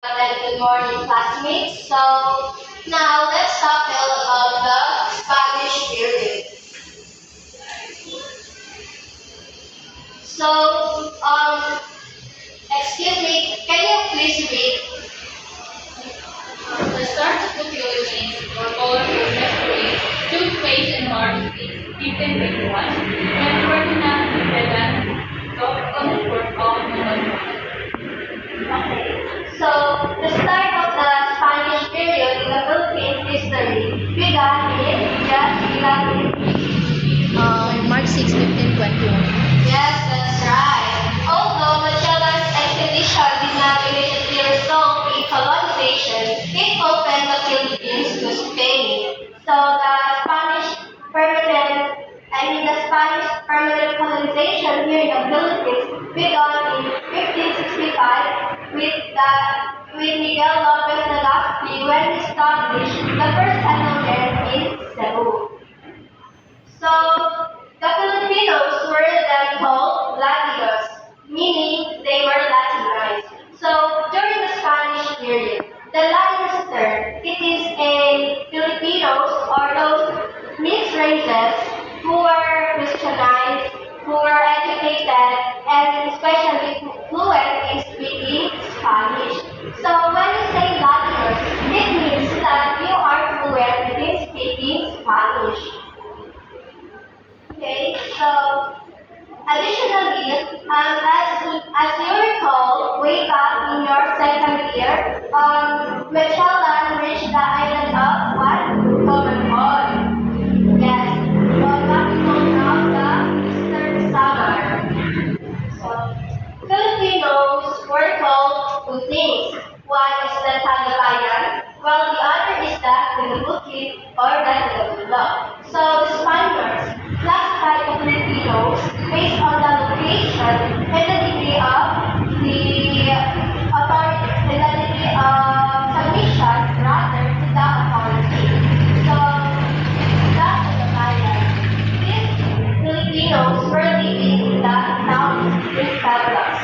And good morning, classmates. So now let's talk about the Spanish period. So, excuse me, can you please read? The start of the Philippines or colorful history took place in March 1521 when Ferdinand Magellan took on the port of Manila. Okay. So the start of the Spanish period in the Philippines history began in just began in March 6, 1521. Yes, that's right. Although Magellan's expedition did not immediately result in colonization, it opened the Philippines to Spain. So the Spanish permanent colonization here in the Philippines began in 1565 with Miguel Lopez Legazpi when he established the first settlement in Cebu. So, the Filipinos were then called Latinos, meaning they were Latinized. So, during the Spanish period, the Latinos term, it is a Filipinos or those mixed races who were Christianized, who were educated, and especially fluent in speaking Spanish. So, when you say Latinos, it means that you are fluent in speaking Spanish. Okay, so additionally, as you recall, way back in your second year, Magellan reached the island of what? Comonfort. Yes, what we call now the Eastern Samar. So, Filipinos were called two things. One is the Tagabayan, while the other is the Pinabukid or the Pinabula. So, the Spaniards classified the Filipinos based on the location and the degree of the authority, and the degree of submission rather to the authority. So, the Tagabayan. These Filipinos were living in the towns in Pueblos.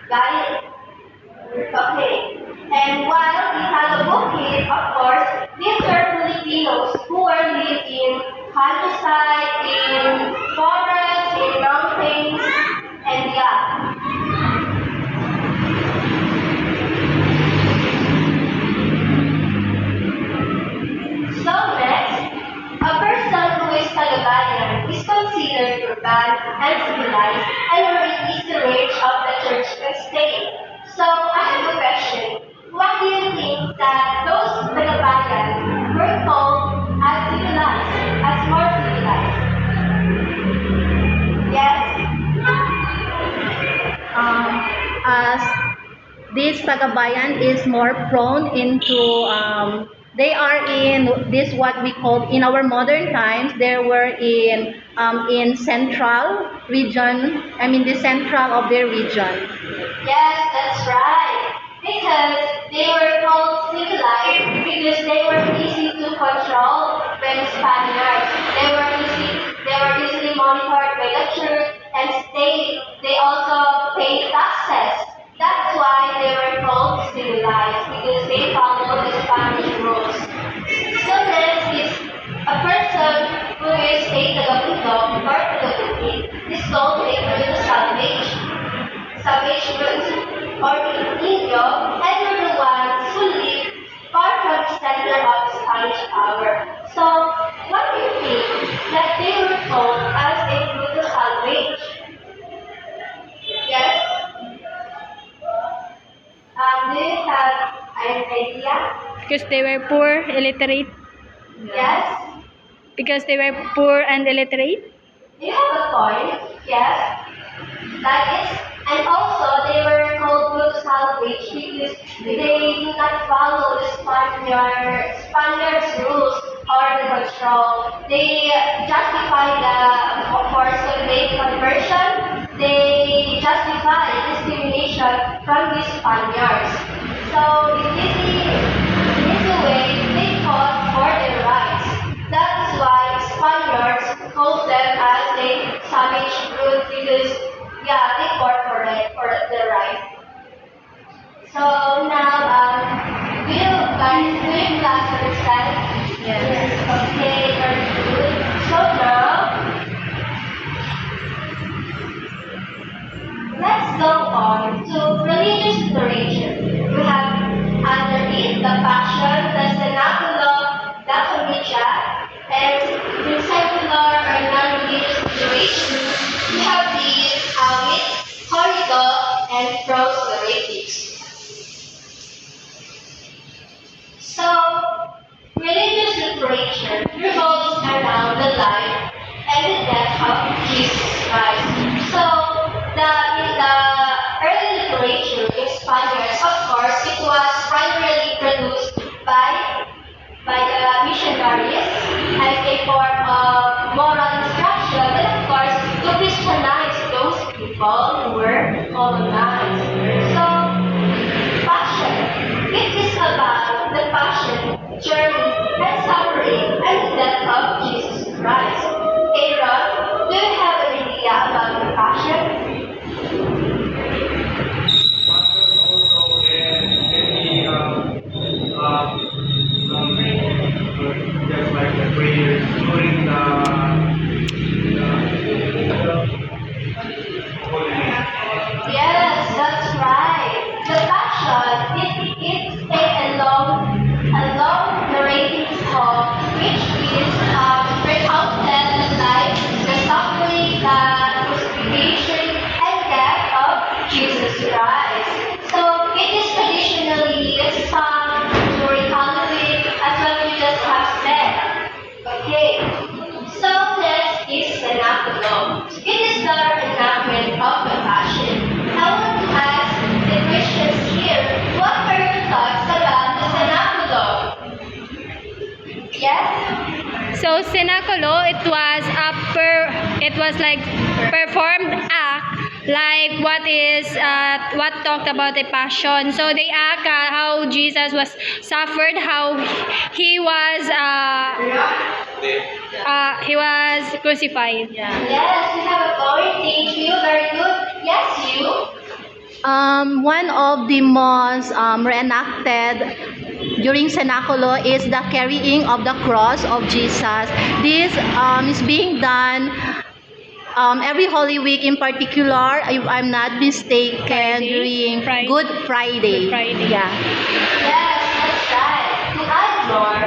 Got it? Okay. And while the Tagalogid, of course, these were Filipinos who were lived in countryside, in forests, in mountains, and yeah. So next, a person who is Tagabayan is considered urban and civilized and already is the range of the church and state. So I have a question. Why do you think that those Tagabayan were called as civilized, as more civilized? Yes? As this Tagabayan is more prone into they are in this what we call in our modern times they were in central region, I mean the central of their region. Yes, that's right. Because they were called civilized because they were easy to control by the Spaniards. They were easily monitored by the church and state. They also paid taxes. That's why they were called civilized because they follow the Spanish rules. So next is a person who is a tagaputo or tagaputi is called a Bruno Savage roots, or in Indio, and were the ones who live far from the center of Spanish power. So, what do you think that they were called as a Bruno Salvage? Yes? Do you have an idea? Because they were poor, illiterate. Yes? Because they were poor and illiterate. Do you have a point? Yes? That is, and also they were called good salvage because they did not follow the Spaniards rules or the control. They justify the forced slave conversion. They justify discrimination from the Spaniards. So in this way, they fought for their rights. That is why Spaniards called them as a savage brute because yeah, they fought for their right. So now it takes a long narrative song, which is recounted the life, the suffering, the crucifixion, and death of Jesus Christ. So it is traditionally sung during Halloween, as what you just have said. Okay. So next is Cenaculo. It is the reenactment of the Passion. I want to ask the Christians here, what are your thoughts about the Cenaculo? Yes? So Cenaculo, it was like performed act like what talked about the passion. So they act how Jesus was suffered, how he was crucified. Yeah. Yes, we have a point. Thank you. Very good. Yes, you. One of the most reenacted during Cenaculo is the carrying of the cross of Jesus. This is being done every Holy Week, in particular, if I'm not mistaken, during Good Friday. Good Friday. Yeah. Yes, that's right. To add more,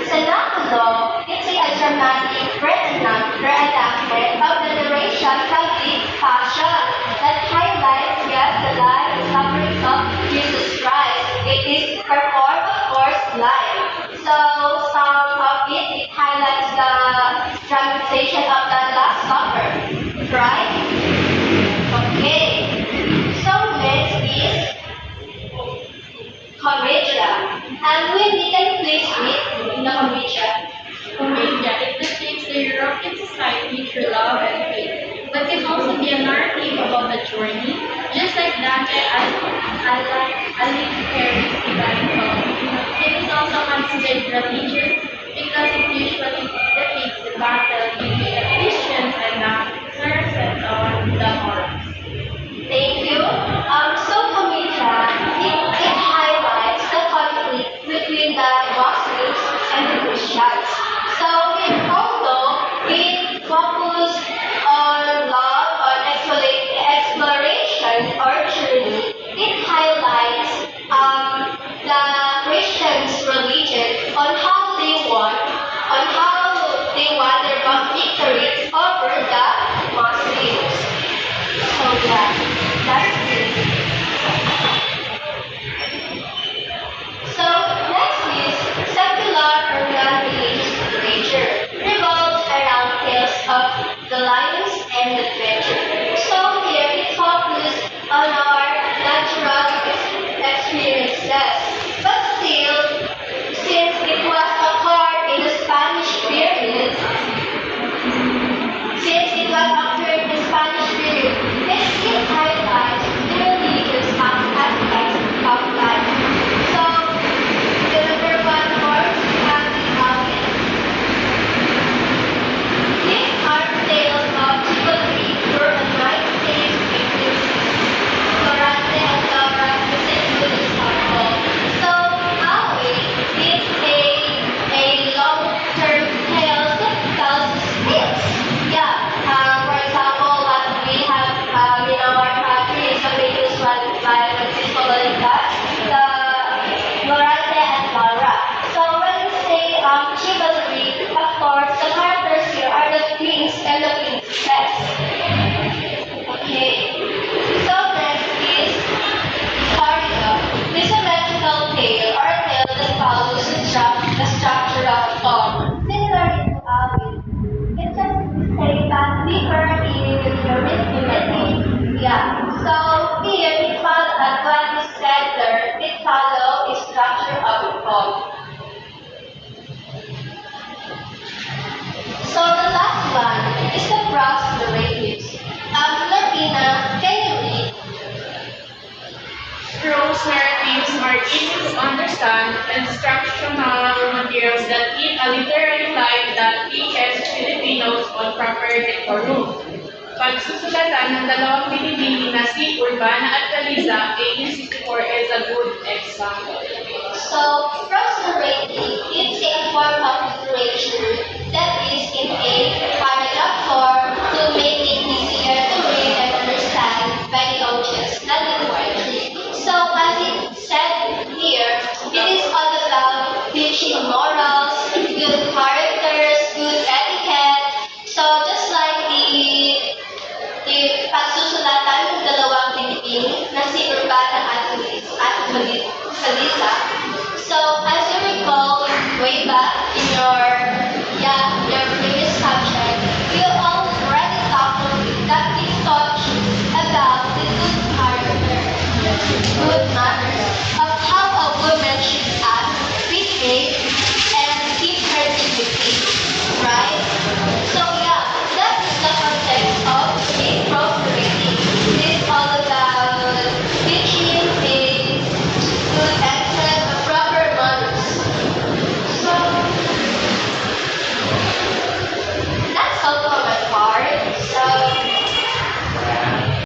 Cenaculo, it's a dramatic reenactment of the narration of the Passion that highlights, yes, the life and sufferings of Jesus Christ. It is performed, of course, live. So some of it highlights the dramatization of the Last Supper, right? Okay. So next is Comedia. And when we can please read the Comedia. Comedia, it depicts the European society through love and faith, but can also be a narrative about a journey, just like Dante Alighieri's Divine Comedy. It is also considered religious because it usually depicts the battle between the Christians and the Saracens on the Moors. Thank you. So Comedia, it highlights the conflict between the Muslims and the Christians. So although it focused on love, on exploration or journey, it highlights the Christians' religion on how they won their victory over the Muslims. So yeah, that's it. So next is secular or non-religious literature. Revolves around tales of the lions and the adventure. So here it focuses on our natural experiences. But still, since it was occurred in the Spanish period, it still highlights the religious aspects of life. So, the number one course has the Alvin. These are tales of chivalry for a United States victims. Dorante and Laura, the same good example. So, Alvin is a long-term tale that tells tales. Yeah, for example, what we have in our country is the famous one by Francisco Balitas, the Dorante and Laura. So when we say chivalry, of course, the characters here are the queens and the princess. Okay. So next is Historia. This is a magical tale or a tale that follows the structure of a poem. Similarly to Alvin, it just say that deeper in the rhythm. Yeah. So here it follows what is said there. It follows the structure of the poem. So the last one is the prose narratives. Lorena, can you read? Prose narratives are easy to understand instructional materials that give a literary life that teaches Filipinos on proper decorum. Pagsusulatan ng dalawang binibini na si Urbana at Caliza, 1864 is a good example. So, prose narrative is a form of literature that is in a paragraph form to make it easier to read and understand by the audience, not the poetry. So, year, it is all about teaching morals, good characters, good etiquette. So just like the pagsusulatan ng dalawang Pilipino na si Urbana at Liz,